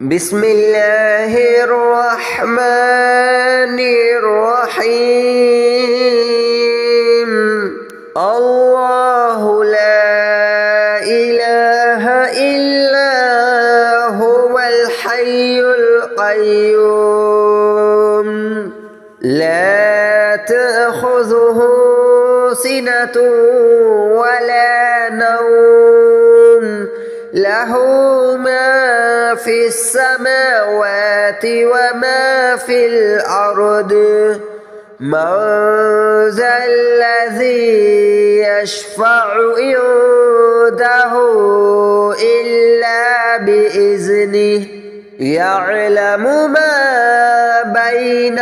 بسم الله الرحمن الرحيم الله لا إله إلا هو الحي القيوم لا تأخذه سنة ولا نوم له ما في السماوات وما في الأرض من ذا الذي يشفع عنده إلا بإذنه يعلم ما بين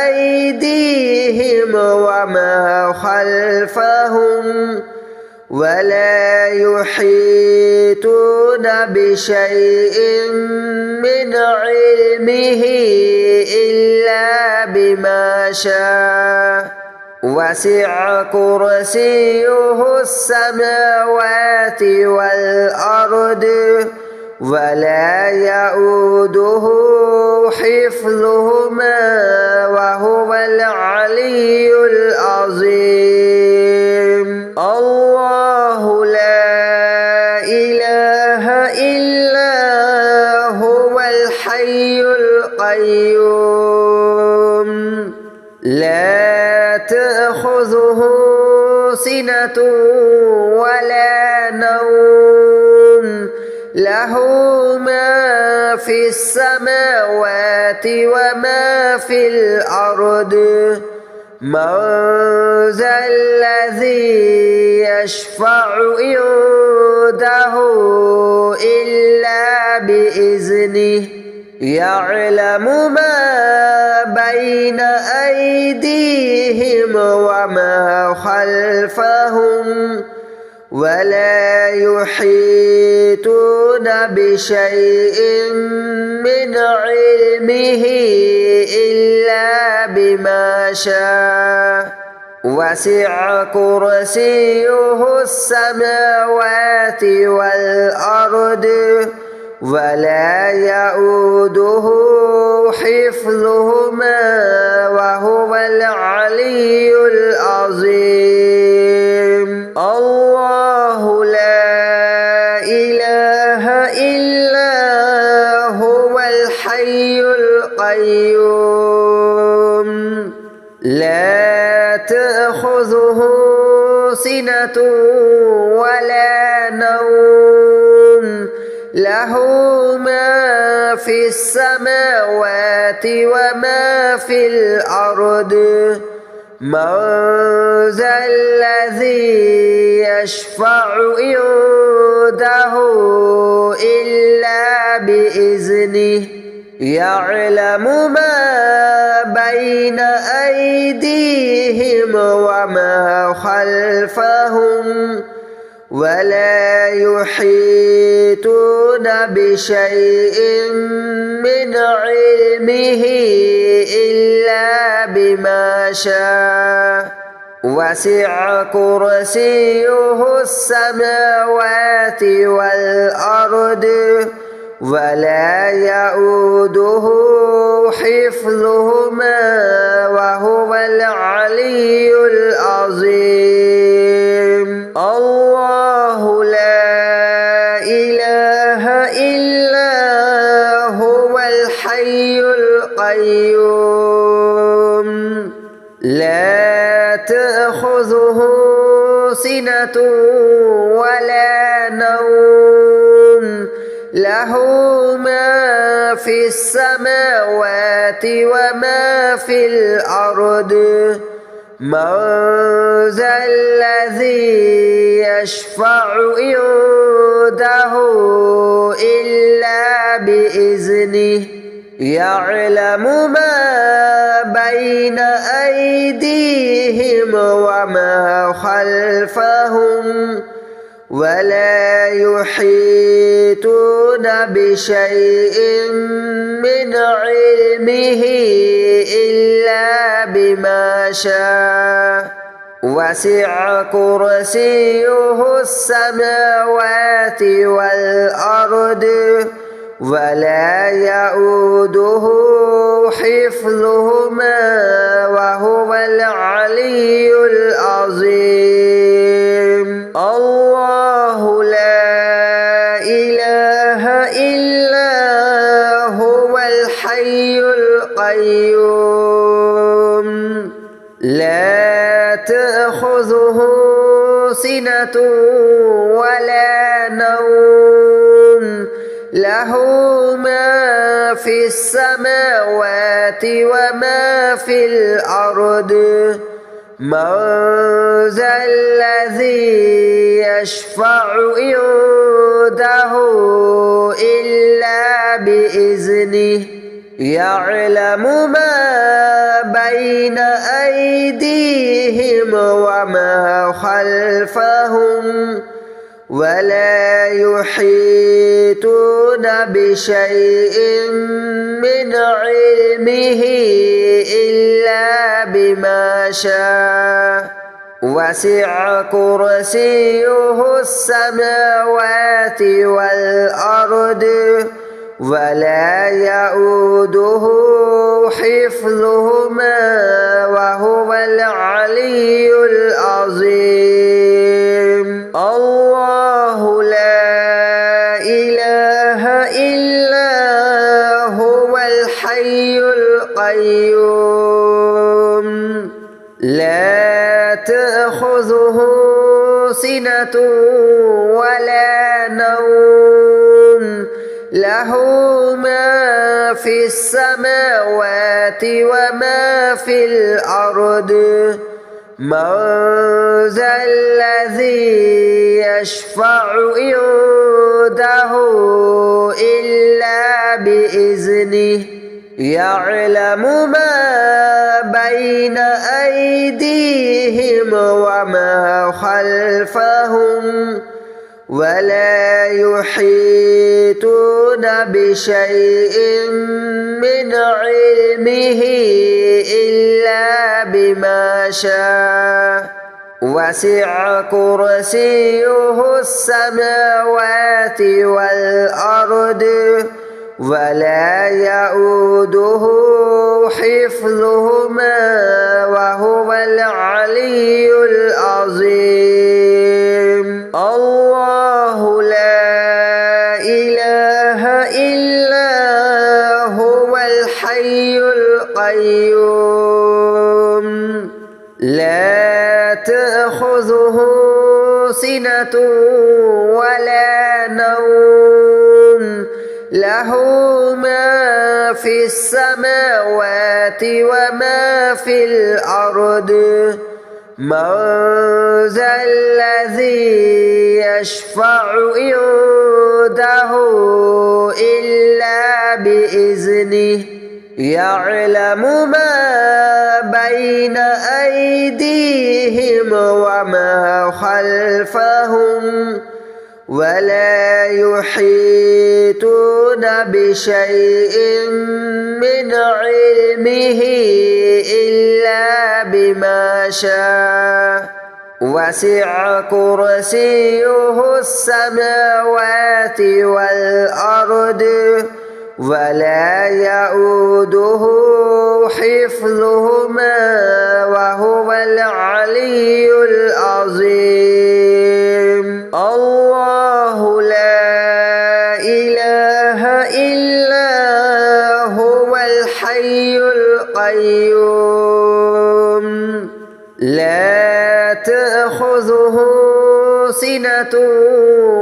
أيديهم وما خلفهم ولا يحيطون بشيء من علمه إلا بما شاء وسع كرسيه السماوات والأرض ولا يؤوده حفظهما وهو العلي العظيم الله لا إله إلا هو الحي القيوم لا تأخذه سنة ولا نوم له ما في السماوات وما في الأرض من ذا الذي يشفع عنده إلا بإذنه يعلم ما بين أيديهم وما خلفهم ولا يحيطون بشيء من علمه إلا بما شاء وسع كرسيه السماوات والأرض ولا يؤوده حفظهما وهو العلي العظيم الله لا إله إلا هو الحي القيوم لا تأخذه سنة ولا نوم له ما في السماوات وما في الأرض من ذا الذي يشفع عنده إلا بإذنه يعلم ما بين أيديهم وما خلفهم ولا يحيطون بشيء من علمه إلا بما شاء وسع كرسيه السماوات والأرض ولا يؤوده حفظهما وهو العلي العظيم الله لا إله إلا هو الحي القيوم لا تأخذه سنة ولا نوم له ما في السماوات وما في الأرض من ذا الذي يشفع عنده إلا بإذنه يعلم ما بين أيديهم وما خلفهم ولا يحيطون بشيء من علمه إلا بما شاء وسع كرسيه السماوات والأرض ولا يؤوده حفظهما وهو العلي العظيم الله لا إله إلا هو الحي القيوم لا تأخذه سنة ولا نوم له ما في السماوات وما في الأرض من ذا الذي يشفع عنده إلا بإذنه يعلم ما بين أيديهم وما خلفهم ولا يحيطون بشيء من علمه إلا بما شاء وسع كرسيه السماوات والأرض ولا يؤوده حفظهما وهو العلي العظيم الله لا إله إلا هو الحي القيوم لا تأخذه سنة ولا نوم له ما في السماوات وما في الأرض من ذا الذي يشفع عنده إلا بإذنه يعلم ما بين أيديهم وما خلفهم ولا يحيطون بشيء من علمه إلا بما شاء وسع كرسيه السماوات والأرض ولا يؤوده حفظهما وهو العلي العظيم الله لا إله إلا هو الحي القيوم لا تأخذه سنة ولا نوم له ما في السماوات وما في الأرض من ذا الذي يشفع عنده إلا بإذنه يعلم ما بين أيديهم وما خلفهم ولا يحيطون بشيء من علمه إلا بما شاء وسع كرسيه السماوات والأرض ولا يؤوده حفظهما وهو العلي العظيم الله لا إله إلا هو الحي القيوم لا تأخذه سنة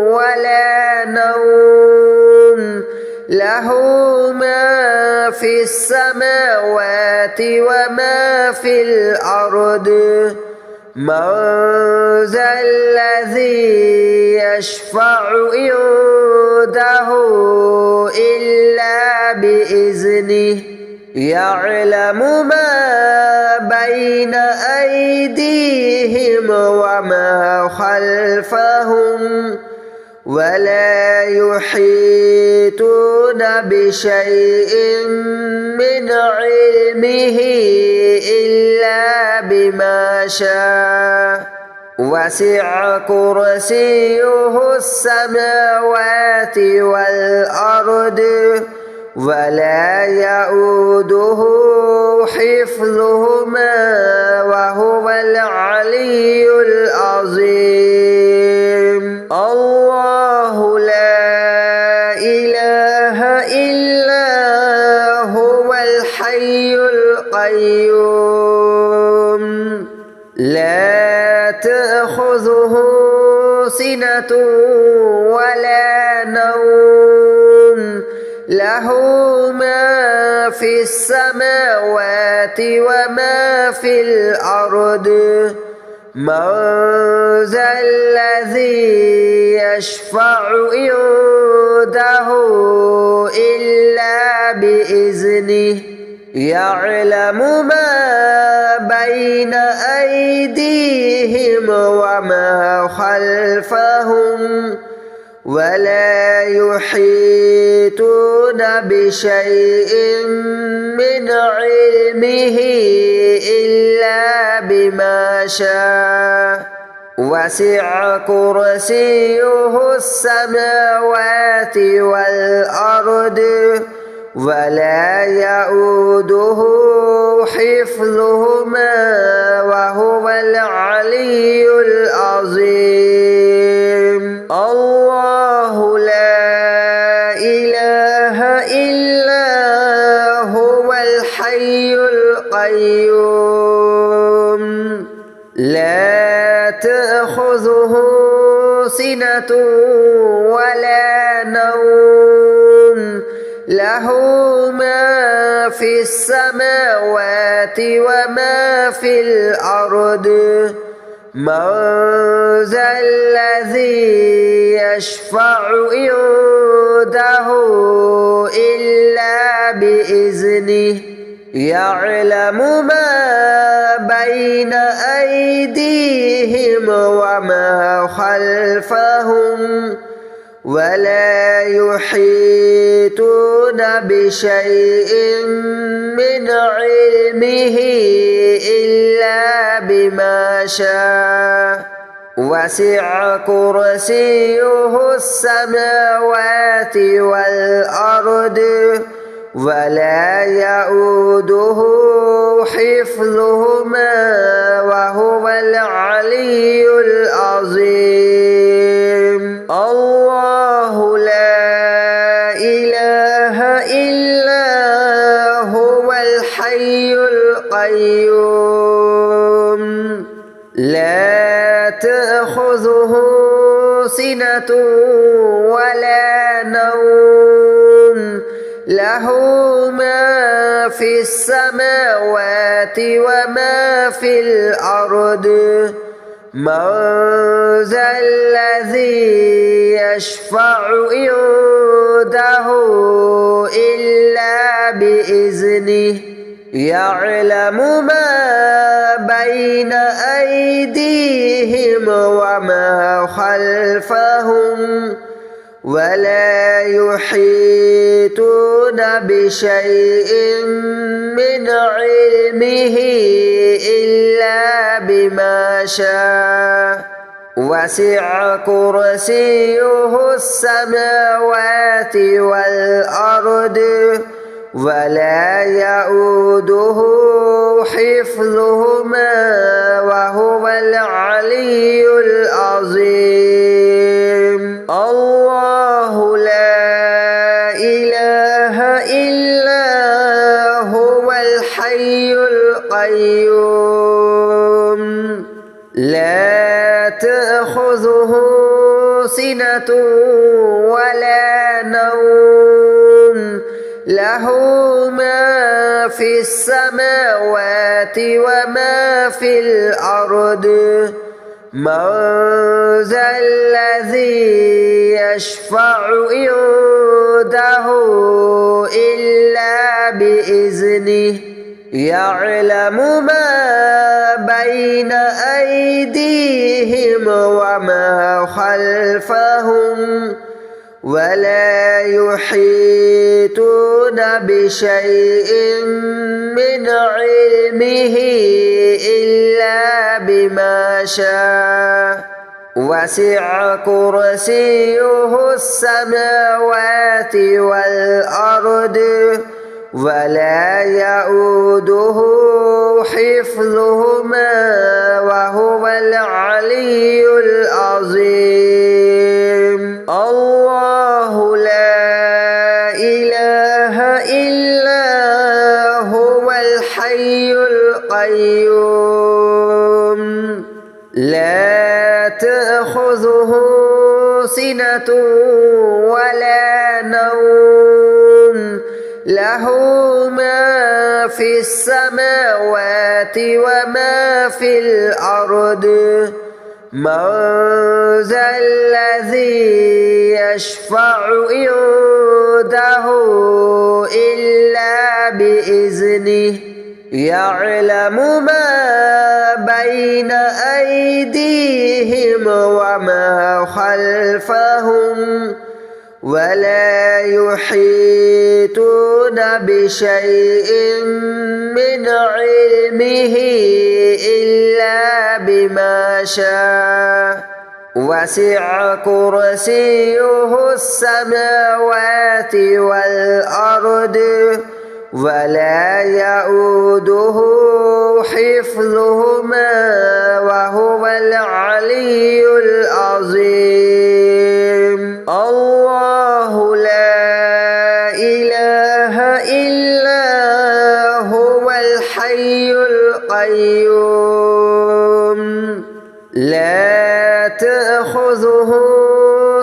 ولا نوم له ما في السماوات وما في الأرض من ذا الذي يشفع عنده إلا بإذنه يعلم ما بين أيديهم وما خلفهم ولا يحيطون بشيء من علمه إلا بما شاء وسع كرسيه السماوات والأرض ولا يؤوده حفظهما وهو العلي العظيم. الله لا إله إلا هو الحي القيوم لا تأخذه سنة ولا نوم له ما في السماوات وما في الأرض من ذا الذي يشفع عنده إلا بإذنه يعلم ما بين أيديهم وما خلفهم ولا يحيطون بشيء من علمه إلا بما شاء وسع كرسيه السماوات والأرض ولا يؤوده حفظهما وهو العلي العظيم. الله لا إله إلا هو الحي القيوم لا تأخذه سنة ولا نوم له ما في السماوات وما في الأرض من ذا الذي يشفع عنده إلا بإذنه يعلم ما بين أيديهم وما خلفهم ولا يحيطون بشيء من علمه إلا بما شاء وسع كرسيه السماوات والأرض ولا يؤوده حفظهما وهو العلي العظيم. الله لا إله إلا هو الحي القيوم لا تأخذه سنة ولا نوم له ما في السماوات وما في الأرض من ذا الذي يشفع عنده إلا بإذنه يعلم ما بين أيديهم وما خلفهم ولا يحيطون بشيء من علمه إلا بما شاء وسع كرسيه السماوات والأرض ولا يؤوده حفظهما وهو العلي العظيم. الله لا إله إلا هو الحي القيوم لا تأخذه سنة ولا نوم له ما في السماوات وما في الأرض من ذا الذي يشفع عنده إلا بإذنه يعلم ما بين أيديهم وما خلفهم ولا يحيطون بشيء من علمه إلا بما شاء وسع كرسيه السماوات والأرض ولا يؤوده حفظهما وهو العلي العظيم الله لا إله إلا هو الحي القيوم لا تأخذه سنة ولا نوم له ما في السماوات وما في الأرض من ذا الذي يشفع عنده إلا بإذنه يعلم ما بين أيديهم وما خلفهم ولا يحيطون بشيء من علمه إلا بما شاء وسع كرسيه السماوات والأرض ولا يؤوده حفظهما وهو العلي العظيم الله لا إله إلا هو الحي القيوم لا تأخذه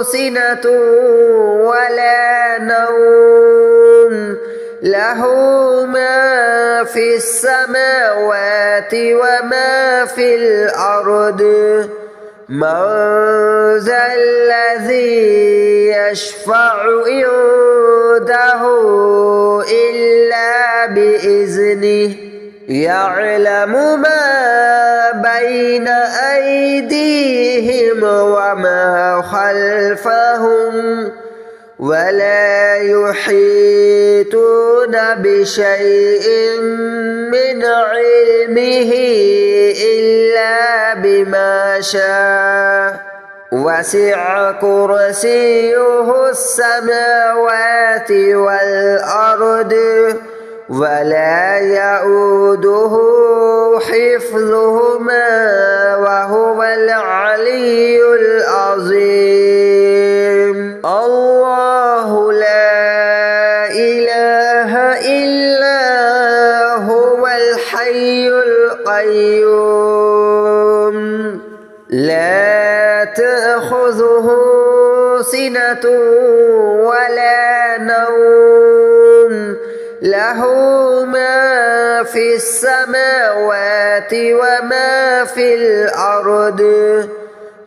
سنة ولا نوم له ما في السماوات وما في الأرض من ذا الذي يشفع عنده إلا بإذنه يعلم ما بين أيديهم وما خلفهم ولا يحيطون بشيء من علمه إلا بما شاء وسع كرسيه السماوات والأرض ولا يؤوده حفظهما وهو العلي العظيم الله لا إله إلا هو الحي القيوم لا تأخذه سنة ولا نوم له ما في السماوات وما في الأرض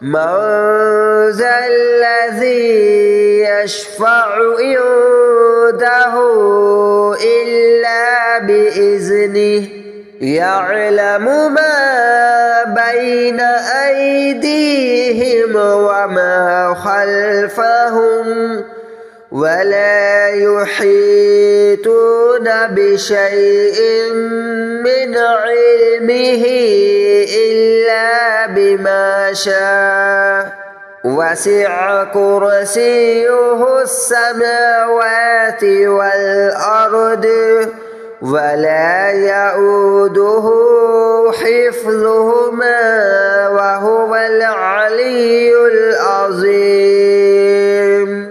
من ذا الذي يشفع عنده إلا بإذنه يعلم ما بين أيديهم وما خلفهم ولا يحيطون بشيء من علمه إلا بما شاء وسع كرسيه السماوات والأرض ولا يؤوده حفظهما وهو العلي العظيم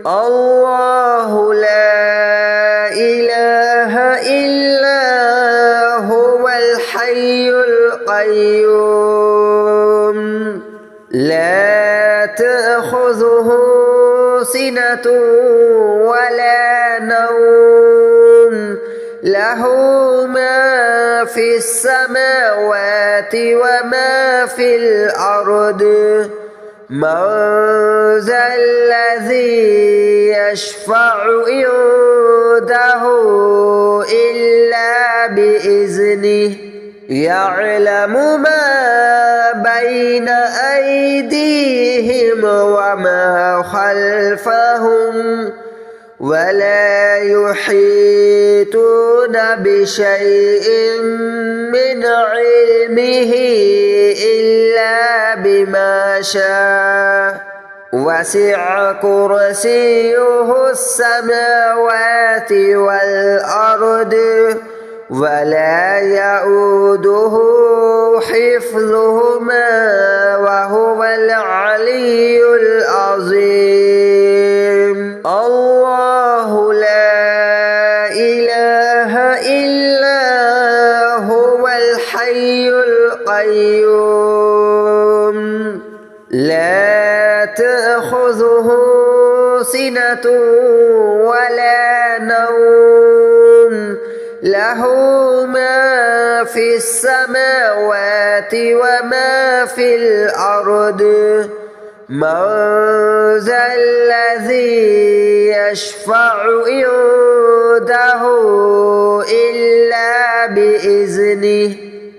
الله لا إله إلا هو الحي القيوم لا تأخذه سنة ولا نوم له ما في السماوات وما في الأرض من ذا الذي يشفع عنده إلا بإذنه يعلم ما بين أيديهم وما خلفهم ولا يحيطون بشيء من علمه إلا بما شاء وسع كرسيه السماوات والأرض ولا يؤوده حفظهما وهو العلي العظيم الله لا إله إلا هو الحي القيوم لا تأخذه سنة ولا نوم له ما في السماوات وما في الأرض من ذا الذي يشفع عنده إلا بإذنه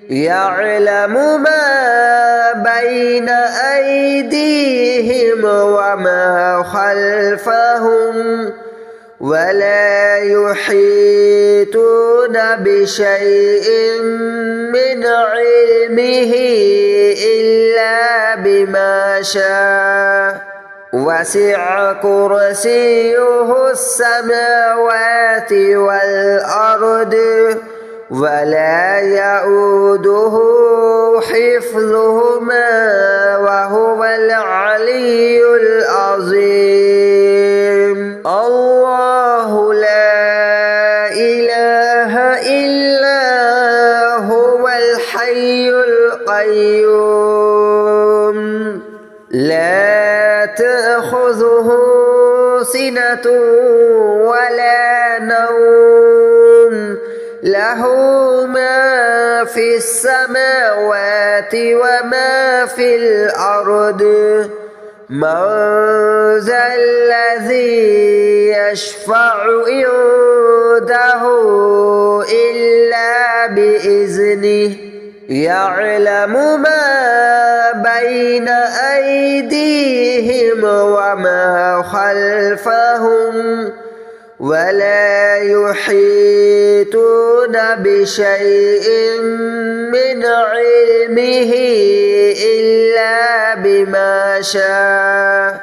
يعلم ما بين أيديهم وما خلفهم ولا يحيطون بشيء من علمه إلا بما شاء وسع كرسيه السماوات والأرض ولا يؤوده حفظهما وهو العلي العظيم الله لا إله إلا هو الحي القيوم لا تأخذه سنة ولا نوم له ما في السماوات وما في الأرض من ذا الذي يشفع عنده إلا بإذنه يعلم ما بين أيديهم وما خلفهم ولا يحيطون بشيء من علمه إلا بما شاء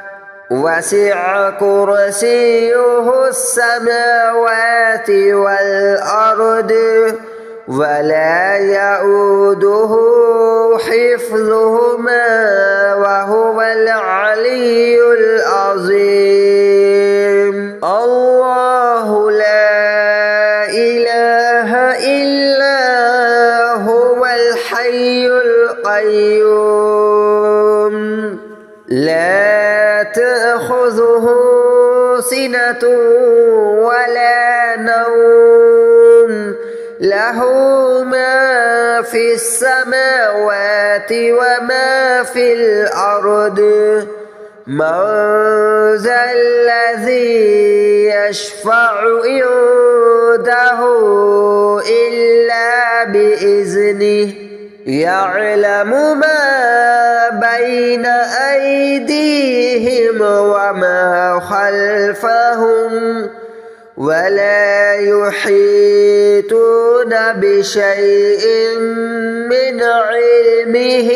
وسع كرسيه السماوات والأرض ولا يؤوده حفظهما وهو العلي العظيم الله لا إله إلا هو الحي القيوم لا تأخذه سنة ولا نوم له ما في السماوات وما في الأرض من ذا الذي يشفع عنده إلا بإذنه يعلم ما بين أيديهم وما خلفهم ولا يحيطون بشيء من علمه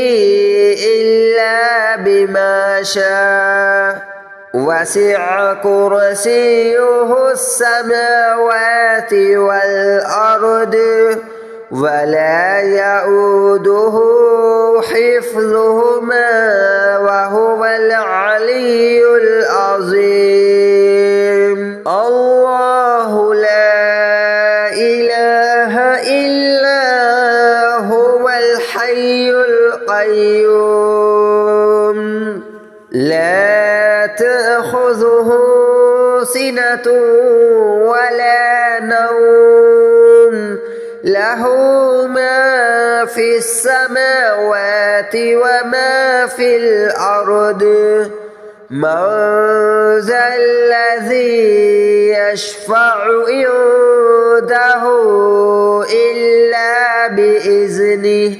إلا بما شاء وسع كرسيه السماوات والأرض ولا يؤوده حفظهما وهو العلي العظيم الله لا إله إلا هو الحي القيوم لا تأخذه سنة ولا نوم له ما في السماوات وما في الأرض من ذا الذي يشفع عنده إلا بإذنه بإذنه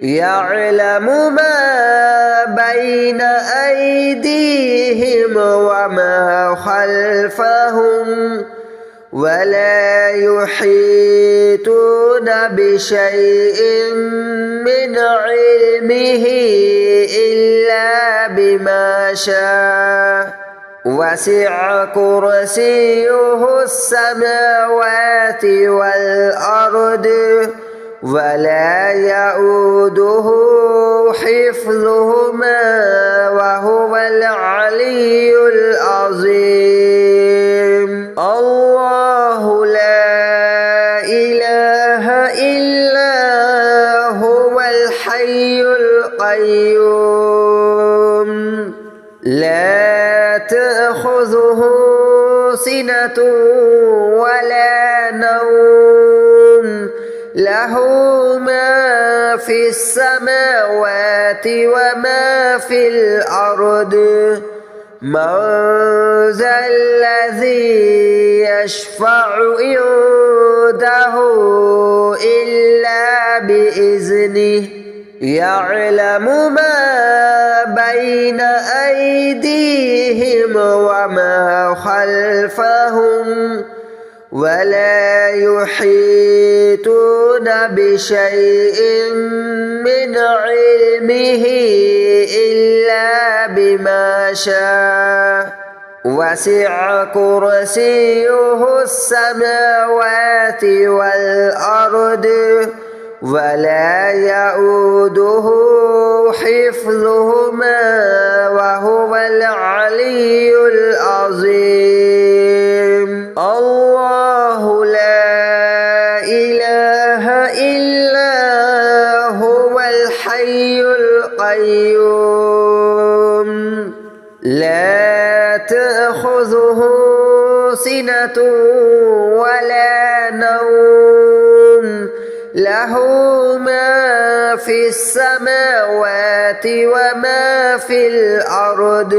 يعلم ما بين أيديهم وما خلفهم ولا يحيطون بشيء من علمه إلا بما شاء وسع كرسيه السماوات والأرض ولا يؤوده حفظهما وهو العلي العظيم الله لا إله إلا هو الحي القيوم لا تأخذه سنة ولا نوم له ما في السماوات وما في الأرض من ذا الذي يشفع عنده إلا بإذنه يعلم ما بين أيديهم وما خلفهم ولا يحيطون بشيء من علمه إلا بما شاء وسع كرسيه السماوات والأرض ولا يؤوده حفظهما وهو العلي العظيم الله لا إله إلا هو الحي القيوم لا تأخذه سنة ولا نوم له ما في السماوات وما في الأرض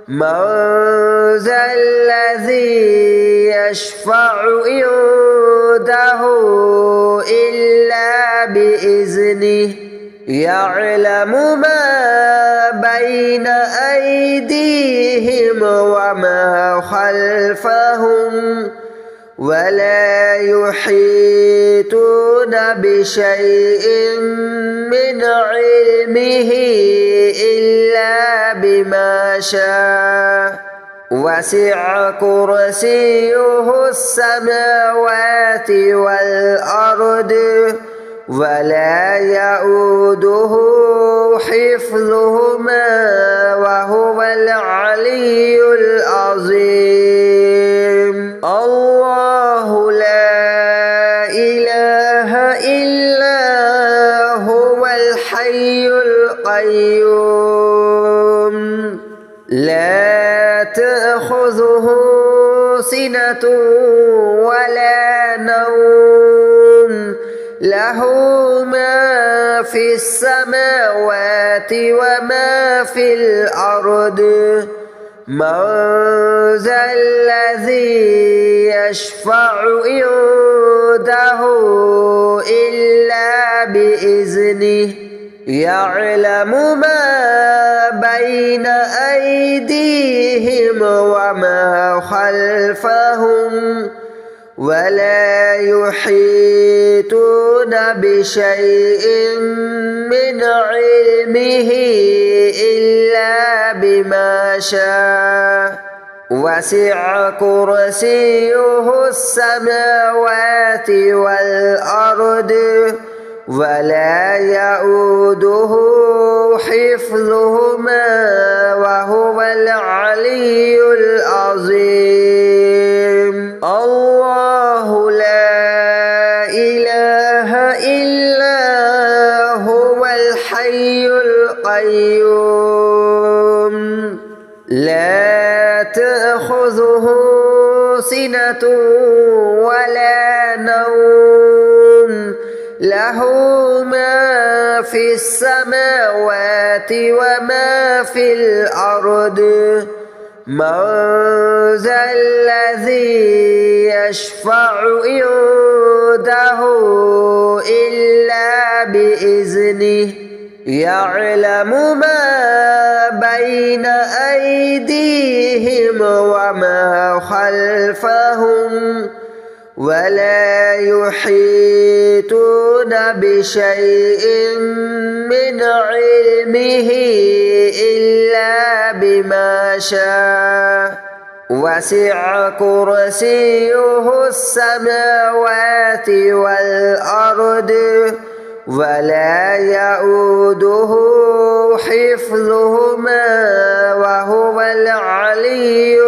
من ذا الذي يشفع عنده إلا بإذنه يعلم ما بين أيديهم وما خلفهم ولا يحيطون بشيء من علمه إلا بما شاء وسع كرسيه السماوات والأرض ولا يؤوده حفظهما وهو العلي العظيم الله لا إله إلا هو الحي القيوم لا تأخذه سنة ولا نوم له ما في السماوات وما في الأرض من ذا الذي يشفع عنده إلا بإذنه يعلم ما بين أيديهم وما خلفهم ولا يحيطون بشيء من علمه إلا بما شاء وسع كرسيه السماوات والأرض ولا يؤوده حفظهما وهو العلي العظيم الله لا إله إلا هو الحي القيوم لا تأخذه سنة ولا نوم له ما في السماوات وما في الأرض من ذا الذي يشفع عنده إلا يعلم ما بين أيديهم وما خلفهم ولا يحيطون بشيء من علمه إلا بما شاء وسع كرسيه السماوات والأرض ولا يؤوده حفظهما وهو العلي